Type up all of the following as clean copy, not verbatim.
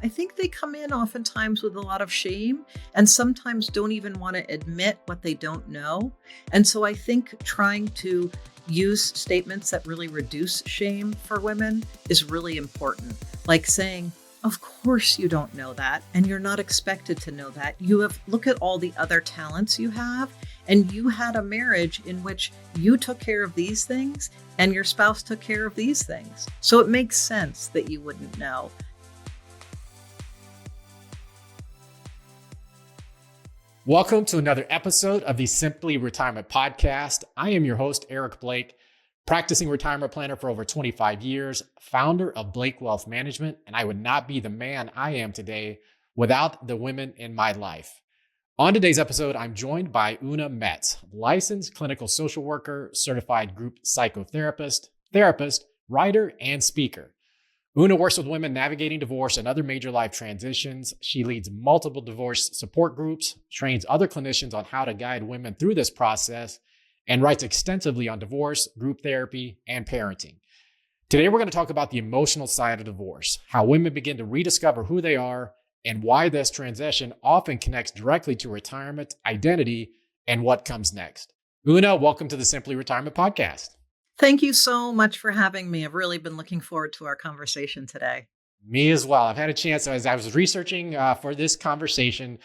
I think they come in oftentimes with a lot of shame and sometimes don't even want to admit what they don't know. And so I think trying to use statements that really reduce shame for women is really important. Like saying, of course you don't know that, and you're not expected to know that. Look at all the other talents you have, and you had a marriage in which you took care of these things and your spouse took care of these things. So it makes sense that you wouldn't know. Welcome to another episode of the Simply Retirement Podcast. I am your host, Eric Blake, practicing retirement planner for over 25 years, founder of Blake Wealth Management, and I would not be the man I am today without the women in my life. On today's episode, I'm joined by Oona Metz, licensed clinical social worker, certified group psychotherapist, writer, and speaker. Oona works with women navigating divorce and other major life transitions. She leads multiple divorce support groups, trains other clinicians on how to guide women through this process, and writes extensively on divorce, group therapy, and parenting. Today, we're going to talk about the emotional side of divorce, how women begin to rediscover who they are, and why this transition often connects directly to retirement, identity, and what comes next. Oona, welcome to the Simply Retirement Podcast. Thank you so much for having me. I've really been looking forward to our conversation today. Me as well. I've had a chance, as I was researching for this conversation,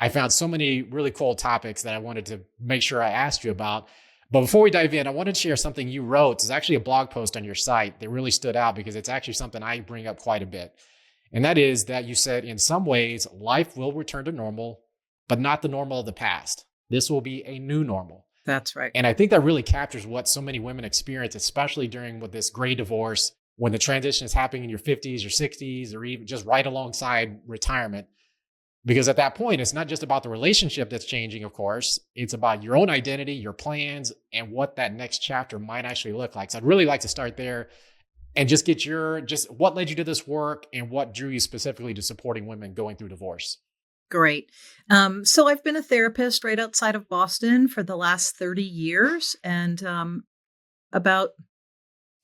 I found so many really cool topics that I wanted to make sure I asked you about. But before we dive in, I wanted to share something you wrote. It's actually a blog post on your site that really stood out because it's actually something I bring up quite a bit. And that is that you said, in some ways, life will return to normal, but not the normal of the past. This will be a new normal. That's right. And I think that really captures what so many women experience, especially during with this gray divorce, when the transition is happening in your 50s or 60s, or even just right alongside retirement. Because at that point, it's not just about the relationship that's changing, of course. It's about your own identity, your plans, and what that next chapter might actually look like. So I'd really like to start there and just get what led you to this work and what drew you specifically to supporting women going through divorce. Great. So I've been a therapist right outside of Boston for the last 30 years. And about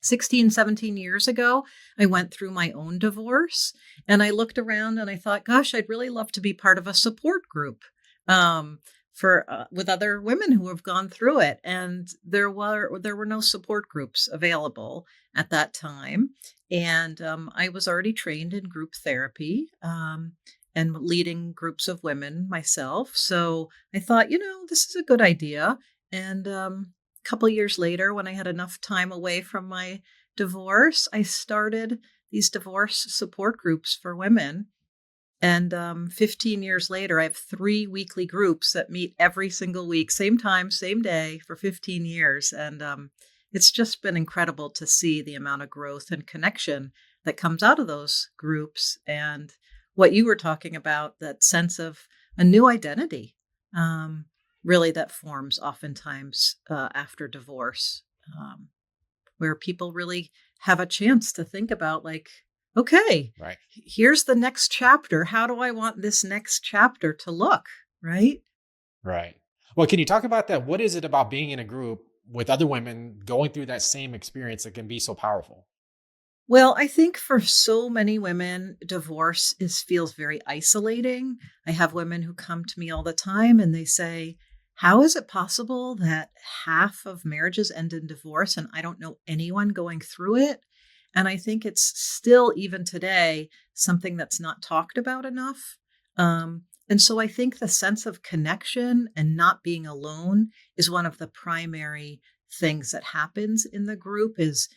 16, 17 years ago, I went through my own divorce. And I looked around and I thought, gosh, I'd really love to be part of a support group with other women who have gone through it. And there were no support groups available at that time. And I was already trained in group therapy. And leading groups of women myself. So I thought, this is a good idea. And a couple of years later, when I had enough time away from my divorce, I started these divorce support groups for women. And 15 years later, I have 3 weekly groups that meet every single week, same time, same day for 15 years. And it's just been incredible to see the amount of growth and connection that comes out of those groups. And what you were talking about, that sense of a new identity, really that forms oftentimes after divorce, where people really have a chance to think about okay, right, here's the next chapter. How do I want this next chapter to look? Right. Right. Well, can you talk about that? What is it about being in a group with other women going through that same experience that can be so powerful? Well, I think for so many women, divorce feels very isolating. I have women who come to me all the time and they say, how is it possible that half of marriages end in divorce and I don't know anyone going through it? And I think it's still, even today, something that's not talked about enough. And so I think the sense of connection and not being alone is one of the primary things that happens in the group. Is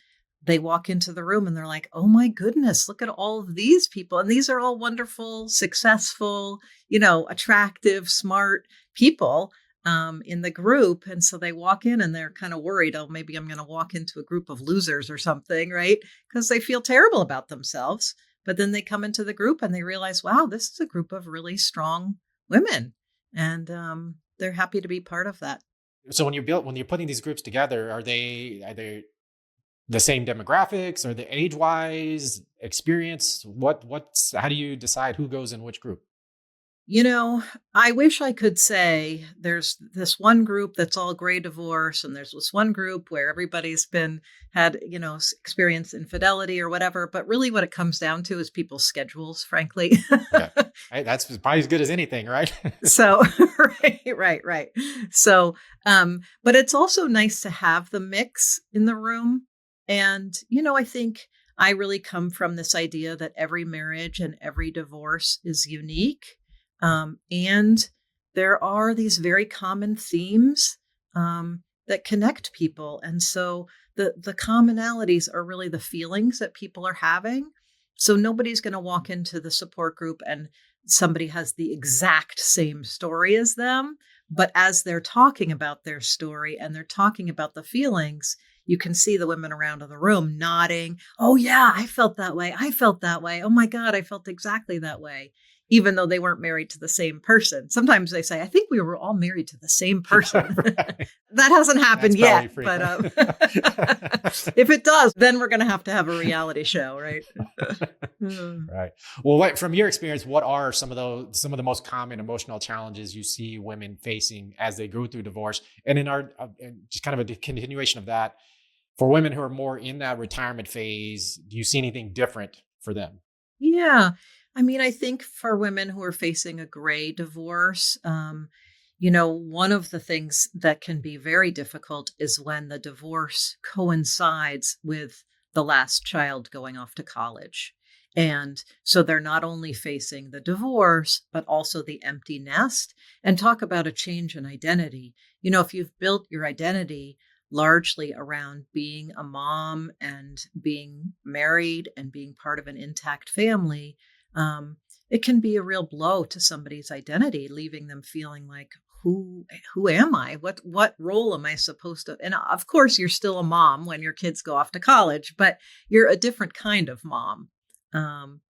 they walk into the room and they're like, oh my goodness, look at all of these people. And these are all wonderful, successful, attractive, smart people in the group. And so they walk in and they're kind of worried, oh, maybe I'm going to walk into a group of losers or something, right? Because they feel terrible about themselves. But then they come into the group and they realize, wow, this is a group of really strong women. And they're happy to be part of that. So when you're putting these groups together, are they the same demographics? Are they age-wise, experience? How do you decide who goes in which group? You know, I wish I could say there's this one group that's all gray divorce, and there's this one group where everybody's been had, experienced infidelity or whatever. But really, what it comes down to is people's schedules, frankly. Yeah. Hey, that's probably as good as anything, right? So, right. So, but it's also nice to have the mix in the room. And, I think I really come from this idea that every marriage and every divorce is unique. And there are these very common themes that connect people. And so the commonalities are really the feelings that people are having. So nobody's going to walk into the support group and somebody has the exact same story as them. But as they're talking about their story and they're talking about the feelings, you can see the women around in the room nodding. Oh, yeah, I felt that way. I felt that way. Oh, my God, I felt exactly that way, even though they weren't married to the same person. Sometimes they say, I think we were all married to the same person. Right. That hasn't happened That's yet. But if it does, then we're going to have a reality show, right? Right. Well, from your experience, what are some of the most common emotional challenges you see women facing as they go through divorce? And in our just kind of a continuation of that, for women who are more in that retirement phase, do you see anything different for them? Yeah. I mean, I think for women who are facing a gray divorce, one of the things that can be very difficult is when the divorce coincides with the last child going off to college. And so they're not only facing the divorce, but also the empty nest. And talk about a change in identity. If you've built your identity largely around being a mom and being married and being part of an intact family, it can be a real blow to somebody's identity, leaving them feeling like, who am I? What role am I supposed to? And of course, you're still a mom when your kids go off to college, but you're a different kind of mom. Um,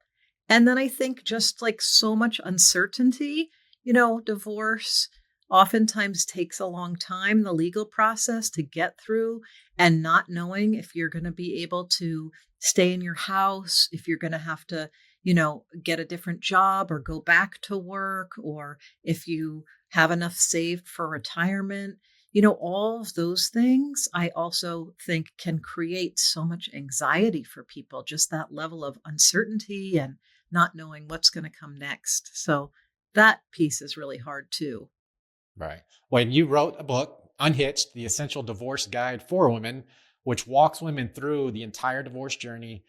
and then I think just like so much uncertainty, divorce oftentimes takes a long time, the legal process to get through, and not knowing if you're going to be able to stay in your house, if you're going to have to, get a different job or go back to work, or if you have enough saved for retirement. All of those things I also think can create so much anxiety for people, just that level of uncertainty and not knowing what's going to come next. So that piece is really hard too. Right. When you wrote a book, Unhitched, the Essential Divorce Guide for Women, which walks women through the entire divorce journey,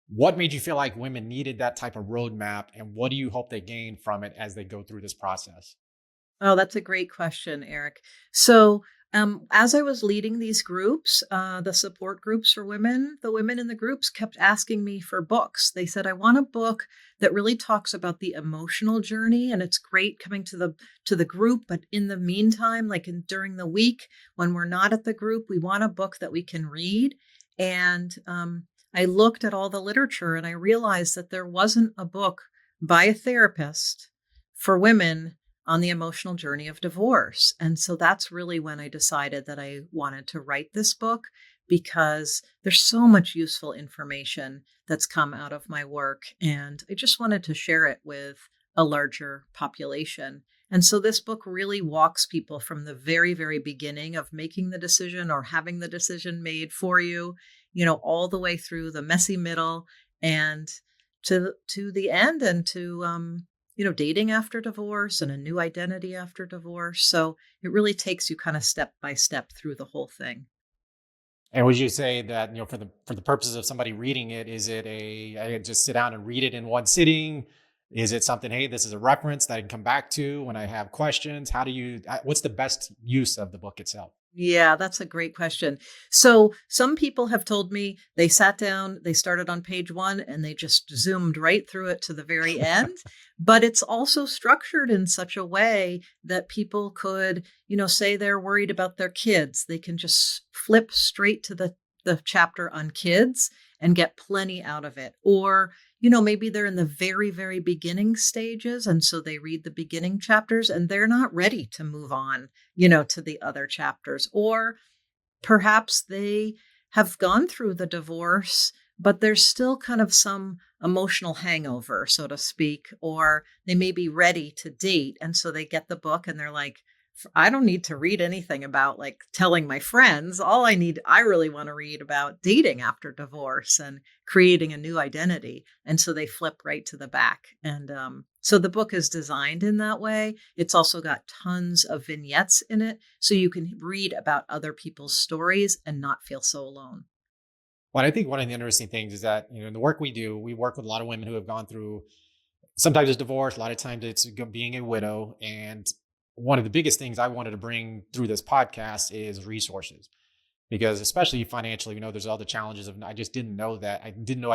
what made you feel like women needed that type of roadmap? And what do you hope they gain from it as they go through this process? Oh, that's a great question, Eric. So, as I was leading these groups, the support groups for women, the women in the groups kept asking me for books. They said, "I want a book that really talks about the emotional journey, and it's great coming to the group, but in the meantime, like during the week when we're not at the group, we want a book that we can read." And I looked at all the literature, and I realized that there wasn't a book by a therapist for women on the emotional journey of divorce. And so that's really when I decided that I wanted to write this book, because there's so much useful information that's come out of my work. And I just wanted to share it with a larger population. And so this book really walks people from the very, very beginning of making the decision or having the decision made for you, all the way through the messy middle and to the end, and to dating after divorce and a new identity after divorce. So it really takes you kind of step by step through the whole thing. And would you say that, for the purposes of somebody reading it, is it I just sit down and read it in one sitting? Is it something, hey, this is a reference that I can come back to when I have questions? What's the best use of the book itself? Yeah, that's a great question. So some people have told me they sat down, they started on page one, and they just zoomed right through it to the very end. But it's also structured in such a way that people could, say they're worried about their kids. They can just flip straight to the chapter on kids and get plenty out of it. Or, maybe they're in the very, very beginning stages. And so they read the beginning chapters and they're not ready to move on, to the other chapters. Or perhaps they have gone through the divorce, but there's still kind of some emotional hangover, so to speak, or they may be ready to date. And so they get the book and they're like, I don't need to read anything about like telling my friends. I really want to read about dating after divorce and creating a new identity. And so they flip right to the back. And so the book is designed in that way. It's also got tons of vignettes in it. So you can read about other people's stories and not feel so alone. Well, I think one of the interesting things is that, in the work we do, we work with a lot of women who have gone through, sometimes it's divorce, a lot of times it's being a widow. And one of the biggest things I wanted to bring through this podcast is resources, because especially financially, there's all the challenges of, I just didn't know that. I didn't know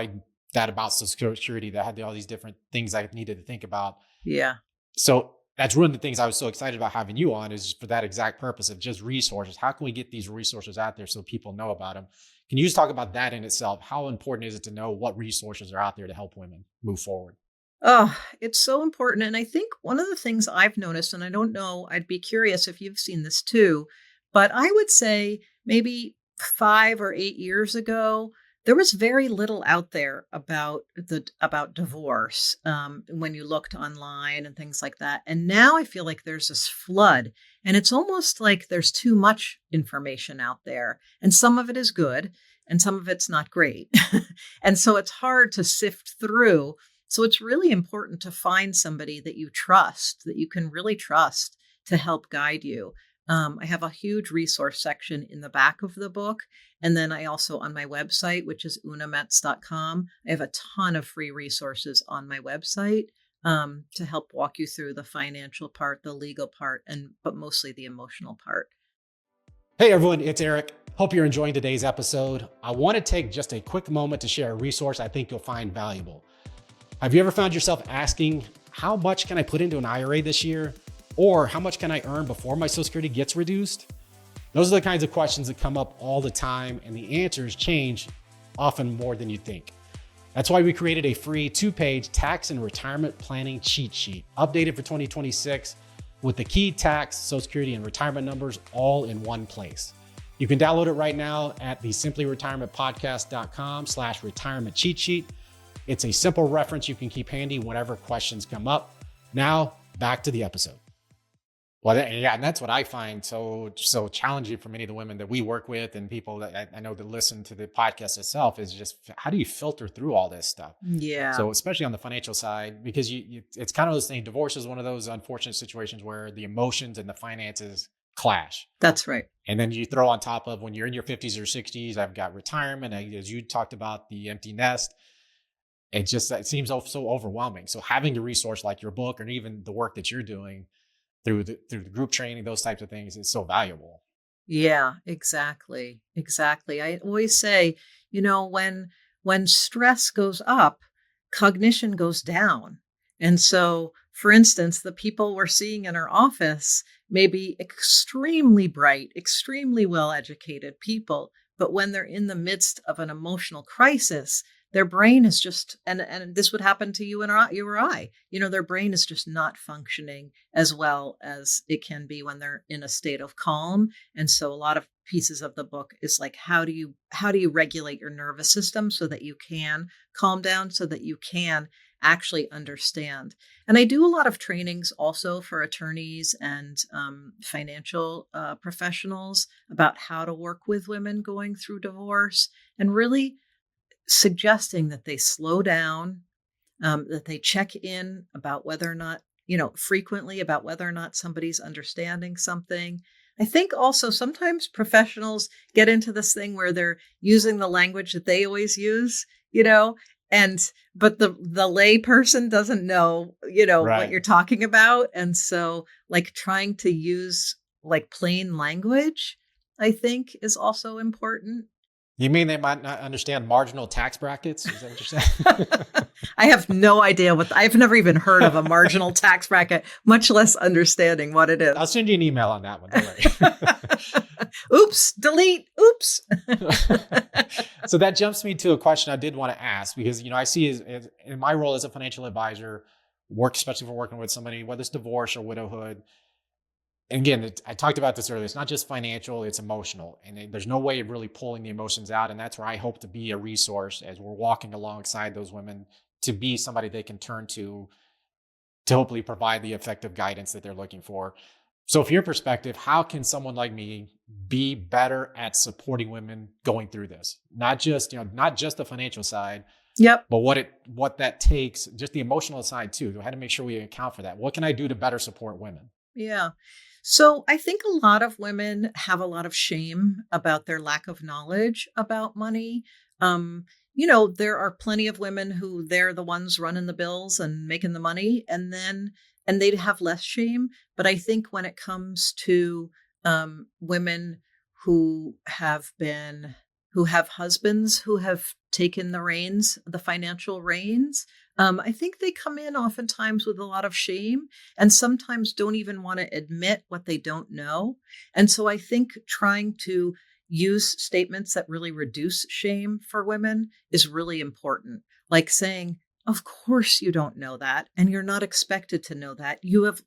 that about Social Security, that had all these different things I needed to think about. Yeah. So that's one of the things I was so excited about having you on, is for that exact purpose of just resources. How can we get these resources out there so people know about them? Can you just talk about that in itself? How important is it to know what resources are out there to help women move forward? Oh, it's so important. And I think one of the things I've noticed, and I don't know, I'd be curious if you've seen this too, but I would say maybe 5 or 8 years ago, there was very little out there about divorce when you looked online and things like that. And now I feel like there's this flood, and it's almost like there's too much information out there, and some of it is good, and some of it's not great, and so it's hard to sift through. So it's really important to find somebody that you trust, that you can really trust, to help guide you. I have a huge resource section in the back of the book. And then I also, on my website, which is oonametz.com, I have a ton of free resources on my website to help walk you through the financial part, the legal part, but mostly the emotional part. Hey everyone, it's Eric. Hope you're enjoying today's episode. I want to take just a quick moment to share a resource I think you'll find valuable. Have you ever found yourself asking, how much can I put into an IRA this year? Or how much can I earn before my Social Security gets reduced? Those are the kinds of questions that come up all the time, and the answers change often more than you think. That's why we created a free 2-page tax and retirement planning cheat sheet, updated for 2026, with the key tax, Social Security, and retirement numbers all in one place. You can download it right now at the simplyretirementpodcast.com/retirement cheat sheet. It's a simple reference you can keep handy whenever questions come up. Now, back to the episode. Well, and that's what I find so challenging for many of the women that we work with and people that I know that listen to the podcast itself, is just, how do you filter through all this stuff? Yeah. So especially on the financial side, because it's kind of those things. Divorce is one of those unfortunate situations where the emotions and the finances clash. That's right. And then you throw on top of, when you're in your 50s or 60s, I've got retirement, as you talked about, the empty nest. It seems so overwhelming. So having a resource like your book, or even the work that you're doing through the group training, those types of things, is so valuable. Yeah, exactly. Exactly. I always say, when stress goes up, cognition goes down. And so, for instance, the people we're seeing in our office may be extremely bright, extremely well educated people, but when they're in the midst of an emotional crisis, their brain is just, and this would happen to you you or I, their brain is just not functioning as well as it can be when they're in a state of calm. And so a lot of pieces of the book is like, how do you regulate your nervous system so that you can calm down, so that you can actually understand. And I do a lot of trainings also for attorneys and financial professionals about how to work with women going through divorce, and really suggesting that they slow down, that they check in about whether or not, frequently, about whether or not somebody's understanding something. I think also sometimes professionals get into this thing where they're using the language that they always use, but the lay person doesn't know, Right. what you're talking about. And so like trying to use like plain language, I think, is also important. You mean they might not understand marginal tax brackets? Is that what you're saying? I have no idea I've never even heard of a marginal tax bracket, much less understanding what it is. I'll send you an email on that one. Don't worry. Oops, delete. Oops. So that jumps me to a question I did want to ask, because, I see as in my role as a financial advisor, especially for working with somebody, whether it's divorce or widowhood. And again, I talked about this earlier. It's not just financial, it's emotional. And there's no way of really pulling the emotions out. And that's where I hope to be a resource as we're walking alongside those women to be somebody they can turn to hopefully provide the effective guidance that they're looking for. So from your perspective, how can someone like me be better at supporting women going through this? Not just, not just the financial side, Yep. but what that takes, just the emotional side too. I had to make sure we account for that. What can I do to better support women? Yeah. So I think a lot of women have a lot of shame about their lack of knowledge about money. Um, there are plenty of women who they're the ones running the bills and making the money, and they'd have less shame. But I think when it comes to women who have been who have husbands who have taken the financial reins, I think they come in oftentimes with a lot of shame and sometimes don't even want to admit what they don't know. And so I think trying to use statements that really reduce shame for women is really important. Like saying, of course you don't know that, and you're not expected to know that.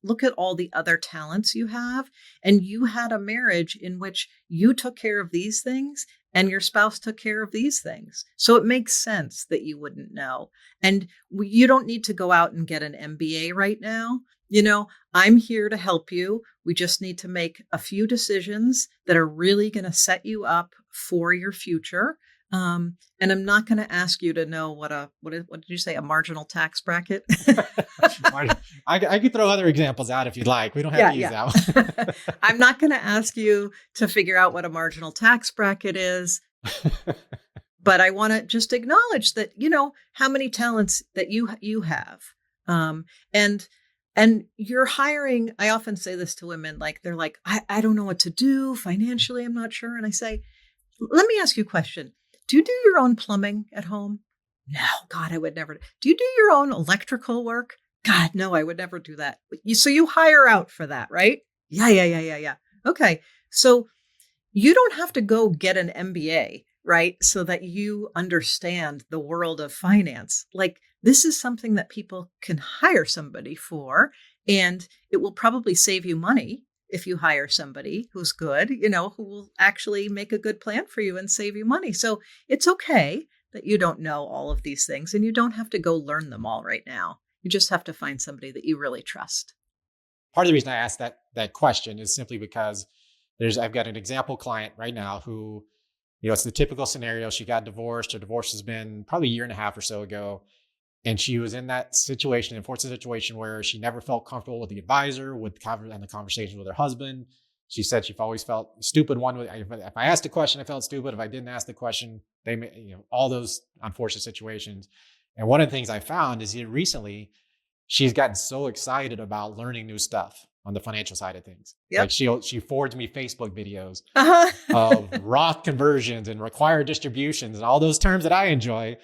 Look at all the other talents you have, and you had a marriage in which you took care of these things and your spouse took care of these things. So it makes sense that you wouldn't know. And you don't need to go out and get an MBA right now. I'm here to help you. We just need to make a few decisions that are really going to set you up for your future. And I'm not going to ask you to know what did you say, a marginal tax bracket? I could throw other examples out if you'd like. We don't have to use that one. I'm not going to ask you to figure out what a marginal tax bracket is. But I want to just acknowledge that, how many talents that you have. And you're hiring, I often say this to women, like, they're like, I don't know what to do financially. I'm not sure. And I say, let me ask you a question. Do you do your own plumbing at home? No, God, I would never. Do you do your own electrical work? God, no, I would never do that. So you hire out for that, right? Yeah. Okay. So you don't have to go get an MBA, right? So that you understand the world of finance. Like, this is something that people can hire somebody for, and it will probably save you money if you hire somebody who's good, who will actually make a good plan for you and save you money. So it's okay that you don't know all of these things, and you don't have to go learn them all right now. You just have to find somebody that you really trust. Part of the reason I asked that question is simply because I've got an example client right now who, it's the typical scenario. She got divorced. Her divorce has been probably a year and a half or so ago. And she was in that situation, unfortunate situation, where she never felt comfortable with the advisor, and the conversation with her husband. She said she always felt stupid. If I asked a question, I felt stupid. If I didn't ask the question, all those unfortunate situations. And one of the things I found is recently, she's gotten so excited about learning new stuff on the financial side of things. Yep. Like she forwards me Facebook videos Uh-huh. of Roth conversions and required distributions and all those terms that I enjoy.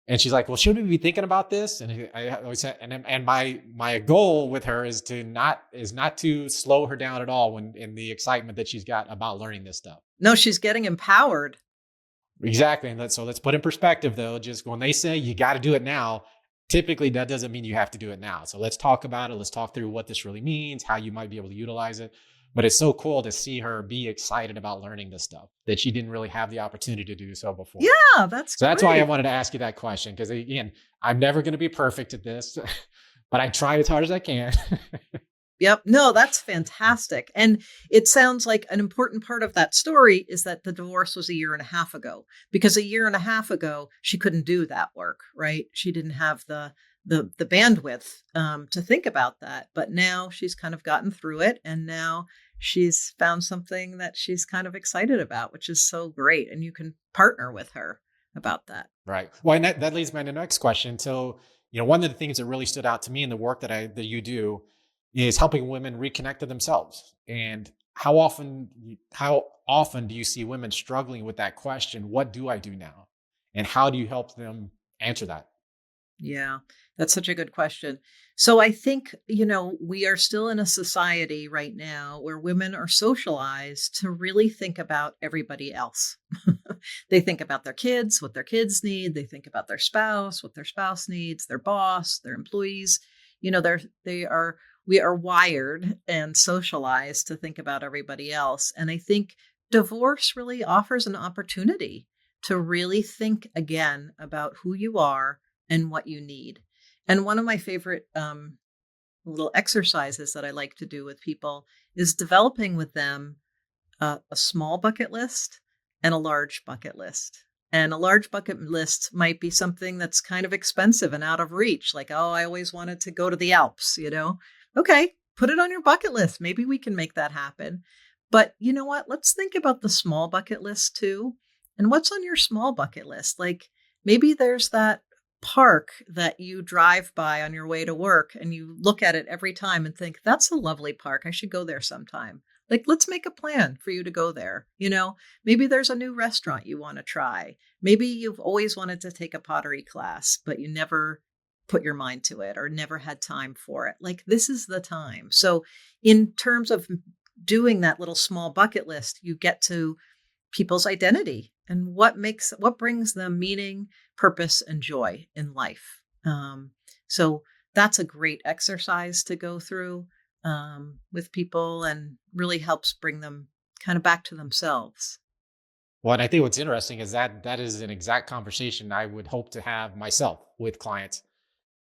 And she's like, well, should we be thinking about this? And I always said, and my goal with her is not to slow her down at all in the excitement that she's got about learning this stuff. No, she's getting empowered. Exactly. And so let's put in perspective though, just when they say you got to do it now, typically that doesn't mean you have to do it now. So let's talk about it. Let's talk through what this really means, how you might be able to utilize it. But it's so cool to see her be excited about learning this stuff that she didn't really have the opportunity to do so before. Yeah, that's so great. That's why I wanted to ask you that question. Because again, I'm never going to be perfect at this, but I try as hard as I can. Yep. No, that's fantastic. And it sounds like an important part of that story is that the divorce was a year and a half ago, because a year and a half ago, she couldn't do that work, right? She didn't have the bandwidth to think about that. But now she's kind of gotten through it. And now she's found something that she's kind of excited about, which is so great. And you can partner with her about that. Right. Well, and that leads me to the next question. So, one of the things that really stood out to me in the work that you do is helping women reconnect to themselves. And how often do you see women struggling with that question? What do I do now? And how do you help them answer that? Yeah, that's such a good question. So I think, we are still in a society right now where women are socialized to really think about everybody else. They think about their kids, what their kids need. They think about their spouse, what their spouse needs, their boss, their employees. We are wired and socialized to think about everybody else. And I think divorce really offers an opportunity to really think again about who you are and what you need. And one of my favorite little exercises that I like to do with people is developing with them a small bucket list and a large bucket list. And a large bucket list might be something that's kind of expensive and out of reach. Like, oh, I always wanted to go to the Alps, Okay, put it on your bucket list. Maybe we can make that happen. But you know what? Let's think about the small bucket list too. And what's on your small bucket list? Like maybe there's that park that you drive by on your way to work and you look at it every time and think, that's a lovely park. I should go there sometime. Like, let's make a plan for you to go there. Maybe there's a new restaurant you want to try. Maybe you've always wanted to take a pottery class, but you never put your mind to it or never had time for it. Like, this is the time. So, in terms of doing that little small bucket list, you get to people's identity and what brings them meaning, purpose, and joy in life. So that's a great exercise to go through with people and really helps bring them kind of back to themselves. Well, and I think what's interesting is that is an exact conversation I would hope to have myself with clients,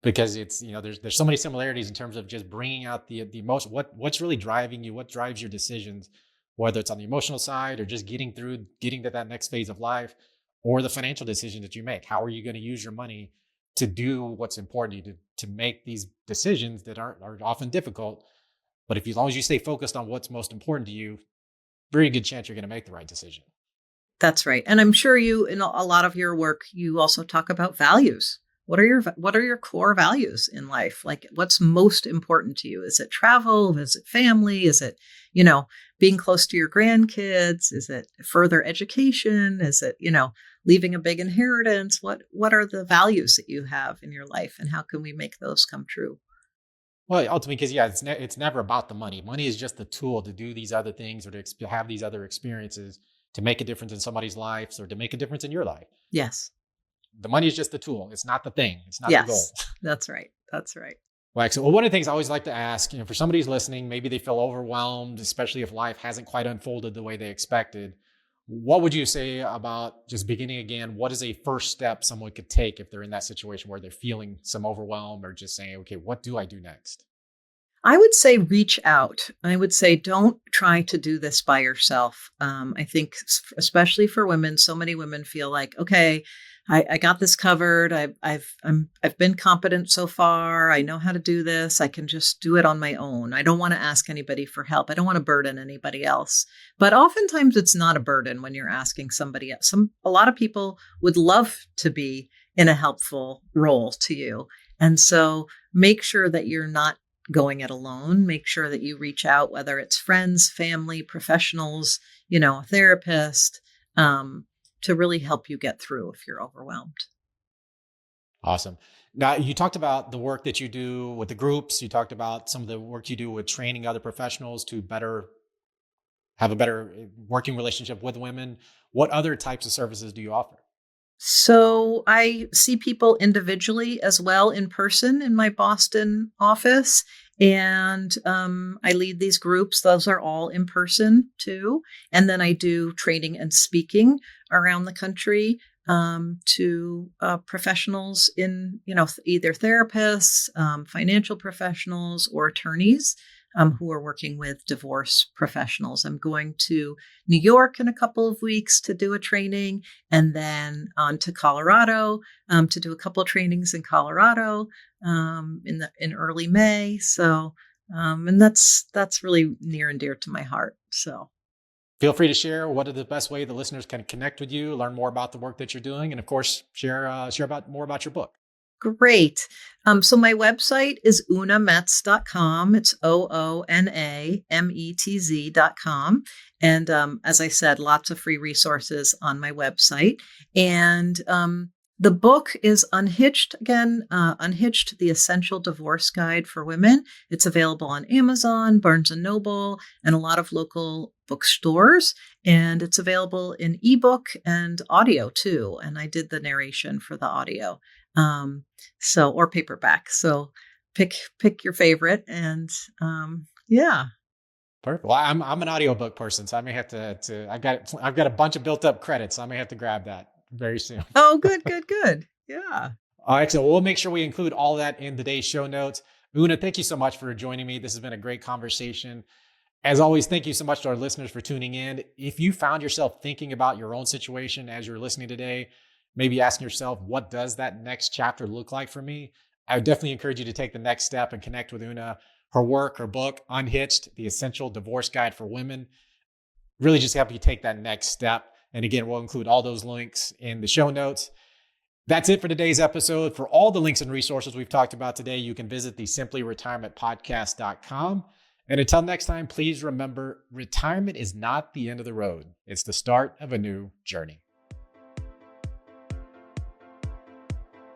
because it's, there's so many similarities in terms of just bringing out the emotion, what's really driving you, what drives your decisions, whether it's on the emotional side or just getting to that next phase of life, or the financial decision that you make. How are you going to use your money to do what's important to you, to make these decisions that are often difficult? But as long as you stay focused on what's most important to you, very good chance you're going to make the right decision. That's right. And I'm sure you, in a lot of your work, you also talk about values. What are your core values in life? Like, what's most important to you? Is it travel? Is it family? Is it, being close to your grandkids? Is it further education? Is it, leaving a big inheritance? What are the values that you have in your life, and how can we make those come true? Well, ultimately, because it's never about the money. Money is just the tool to do these other things, or to have these other experiences, to make a difference in somebody's lives, or to make a difference in your life. Yes. The money is just the tool. It's not the thing. It's not yes, the goal. That's right. That's right. Well, excellent. Well, one of the things I always like to ask, for somebody who's listening, maybe they feel overwhelmed, especially if life hasn't quite unfolded the way they expected. What would you say about just beginning again? What is a first step someone could take if they're in that situation where they're feeling some overwhelm, or just saying, okay, what do I do next? I would say reach out. I would say don't try to do this by yourself. I think, especially for women, so many women feel like, okay, I got this covered. I've been competent so far. I know how to do this. I can just do it on my own. I don't want to ask anybody for help. I don't want to burden anybody else. But oftentimes it's not a burden when you're asking somebody else. A lot of people would love to be in a helpful role to you. And so make sure that you're not going it alone. Make sure that you reach out, whether it's friends, family, professionals, a therapist, to really help you get through if you're overwhelmed. Awesome. Now, you talked about the work that you do with the groups. You talked about some of the work you do with training other professionals to have a better working relationship with women. What other types of services do you offer? So I see people individually as well in person in my Boston office. And I lead these groups. Those are all in person too. And then I do training and speaking around the country to professionals in, either therapists, financial professionals, or attorneys who are working with divorce professionals. I'm going to New York in a couple of weeks to do a training, and then on to Colorado to do a couple of trainings in Colorado in early May. So, and that's really near and dear to my heart. So feel free to share what are the best way the listeners can connect with you, learn more about the work that you're doing, and of course, share more about your book. Great. So my website is oonametz.com. It's OONAMETZ.com. And as I said, lots of free resources on my website. And the book is Unhitched, again, Unhitched, The Essential Divorce Guide for Women. It's available on Amazon, Barnes & Noble, and a lot of local bookstores. And it's available in ebook and audio too. And I did the narration for the audio. Or paperback. So pick your favorite, and yeah. Perfect. Well, I'm an audiobook person, so I may have to I've got a bunch of built up credits. So I may have to grab that very soon. Oh, good. Yeah. Excellent. We'll make sure we include all that in today's show notes. Oona, thank you so much for joining me. This has been a great conversation. As always, thank you so much to our listeners for tuning in. If you found yourself thinking about your own situation as you're listening today, maybe asking yourself, what does that next chapter look like for me? I would definitely encourage you to take the next step and connect with Oona. Her work, her book, Unhitched, The Essential Divorce Guide for Women, really just help you take that next step. And again, we'll include all those links in the show notes. That's it for today's episode. For all the links and resources we've talked about today, you can visit the simplyretirementpodcast.com. And until next time, please remember, retirement is not the end of the road. It's the start of a new journey.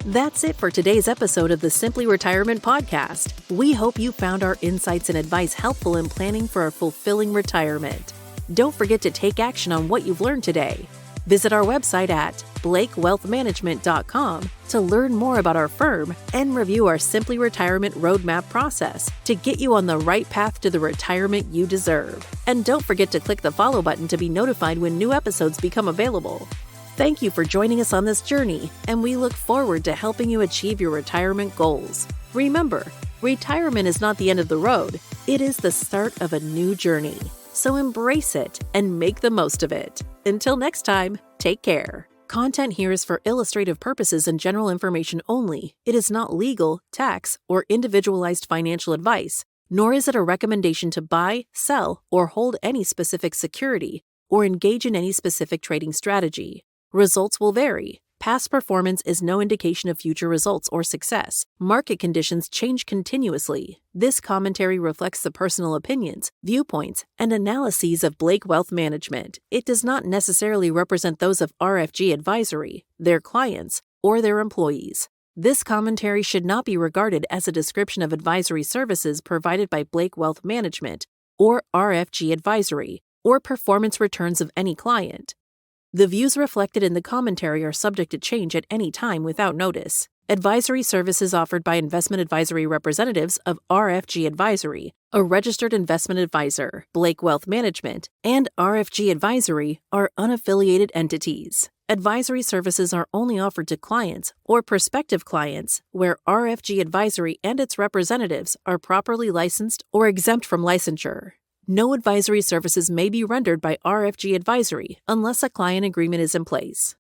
That's it for today's episode of the Simply Retirement Podcast. We hope you found our insights and advice helpful in planning for a fulfilling retirement. Don't forget to take action on what you've learned today. Visit our website at blakewealthmanagement.com to learn more about our firm and review our Simply Retirement Roadmap process to get you on the right path to the retirement you deserve. And don't forget to click the follow button to be notified when new episodes become available. Thank you for joining us on this journey, and we look forward to helping you achieve your retirement goals. Remember, retirement is not the end of the road. It is the start of a new journey. So embrace it and make the most of it. Until next time, take care. Content here is for illustrative purposes and general information only. It is not legal, tax, or individualized financial advice, nor is it a recommendation to buy, sell, or hold any specific security, or engage in any specific trading strategy. Results will vary. Past performance is no indication of future results or success. Market conditions change continuously. This commentary reflects the personal opinions, viewpoints, and analyses of Blake Wealth Management. It does not necessarily represent those of RFG Advisory, their clients, or their employees. This commentary should not be regarded as a description of advisory services provided by Blake Wealth Management or RFG Advisory, or performance returns of any client. The views reflected in the commentary are subject to change at any time without notice. Advisory services offered by investment advisory representatives of RFG Advisory, a registered investment advisor, Blake Wealth Management, and RFG Advisory are unaffiliated entities. Advisory services are only offered to clients or prospective clients where RFG Advisory and its representatives are properly licensed or exempt from licensure. No advisory services may be rendered by RFG Advisory unless a client agreement is in place.